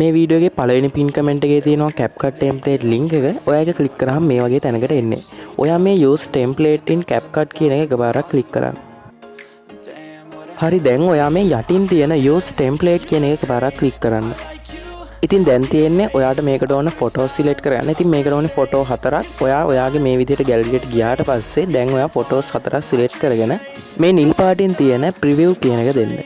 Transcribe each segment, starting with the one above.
මේ වීඩියෝ එකේ පළවෙනි පින් කමෙන්ට් එකේ තියෙනවා Capcut template link එක. ඔයා ඒක ක්ලික් කරාම මේ වගේ තැනකට එන්නේ. ඔයා මේ use template in Capcut කියන එක එකපාරක් ක්ලික් කරන්න. හරි දැන් ඔයා මේ යටින් තියෙන use template කියන එක එකපාරක් ක්ලික් කරන්න. ඉතින් දැන් තියෙන්නේ ඔයාට මේකට ඕන ෆොටෝ සිලෙක්ට් කරගන්න. ඉතින් මේකට ඕනේ ෆොටෝ 4ක්. ඔයා ඔයාගේ මේ විදිහට ගැලරි එකට ගියාට පස්සේ දැන් ඔයා ෆොටෝස් 4ක් සිලෙක්ට් කරගෙන මේ නිල් පාටින් තියෙන preview කියන එක දෙන්න.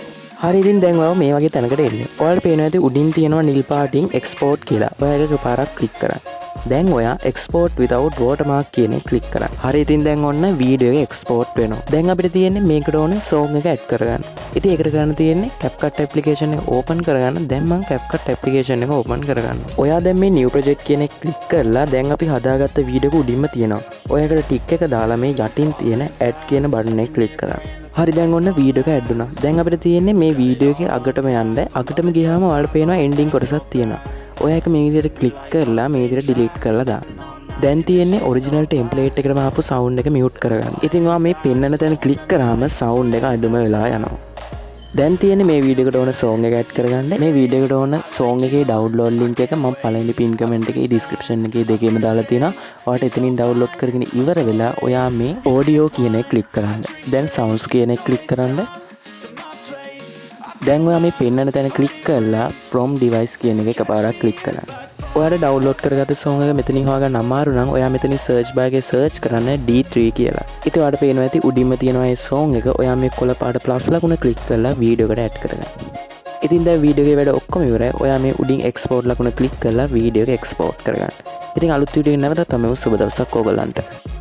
හරි ඉතින් දැන් ඔයා මේ වගේ තැනකට එන්නේ. ඔයාලට පේනවා ඇති උඩින් තියෙනවා නිල් පාටින් export කියලා. ඔයා ඒක එකපාරක් ක්ලික් කරන්න. දැන් ඔයා export without watermark කියන එක ක්ලික් කරන්න. හරි ඉතින් දැන් ඔන්න වීඩියෝ එක export වෙනවා. දැන් අපිට තියෙන්නේ මේකට ඕන song එක add කරගන්න. ඉතින් ඒකට කරන්න තියෙන්නේ Capcut application එක open කරගන්න. දැන් මම Capcut application එක open කරගන්නවා. ඔයා දැන් මේ new project කියන එක ක්ලික් කරලා දැන් අපි හදාගත්ත වීඩියෝ එක උඩින්ම තියෙනවා. ඔයාකට ටික් එක දාලා මේ යටින් තියෙන add කියන බටන් එක ක්ලික් කරන්න. හරි දැන් ඔන්න වීඩියෝ එක ඇඩ් වුණා. දැන් අපිට තියෙන්නේ මේ වීඩියෝ එකේ අගටම යන්න. අගටම ගියාම ඔයාලට පේනවා ending කොටසක් තියෙනවා. ඔයා ඒක මේ විදිහට ක්ලික් කරලා මේ විදිහට delete කරලා දාන්න. දැන් තියෙන්නේ original template එකටම ආපු sound එක mute කරගන්න. ඉතින් ඔයා මේ පෙන්නන තැන ක්ලික් කරාම sound එක අඩුම වෙලා යනවා. දැන් තියෙන්නේ මේ වීඩියෝ එකට ඕන song එක add කරගන්න. මේ වීඩියෝ එකට ඕන song එකේ download link එක මම පළවෙනි pin comment එකේ description එකේ දෙකේම දාලා තියෙනවා. ඔයාට එතනින් download කරගෙන ඉවර වෙලා ඔයා මේ audio කියන එක click කරන්න. දැන් sounds කියන එක click කරන්න. දැන් ඔයා මේ පෙන්නන තැන click කරලා from device කියන එක එකපාරක් click කරන්න. ඔයාලා download කරගත්ත song එක මෙතනින් හොයාගන්න අමාරු නම් ඔයා මෙතනින් search bar එකේ search කරන්න D3 කියලා. ඉතින් ඔයාලට පේනවා ඇති උඩින්ම තියෙනවා මේ song එක. ඔයා මේ කොළ පාට plus ලකුණ click කරලා වීඩියෝ එකට add කරගන්න. ඉතින් දැන් වීඩියෝ එකේ වැඩ ඔක්කොම ඉවරයි. ඔයා මේ උඩින් export ලකුණ click කරලා වීඩියෝ එක export කරගන්න. ඉතින් අලුත් වීඩියෝ එක නැවතත් තමයි සුබ දවසක් ඕගොල්ලන්ට.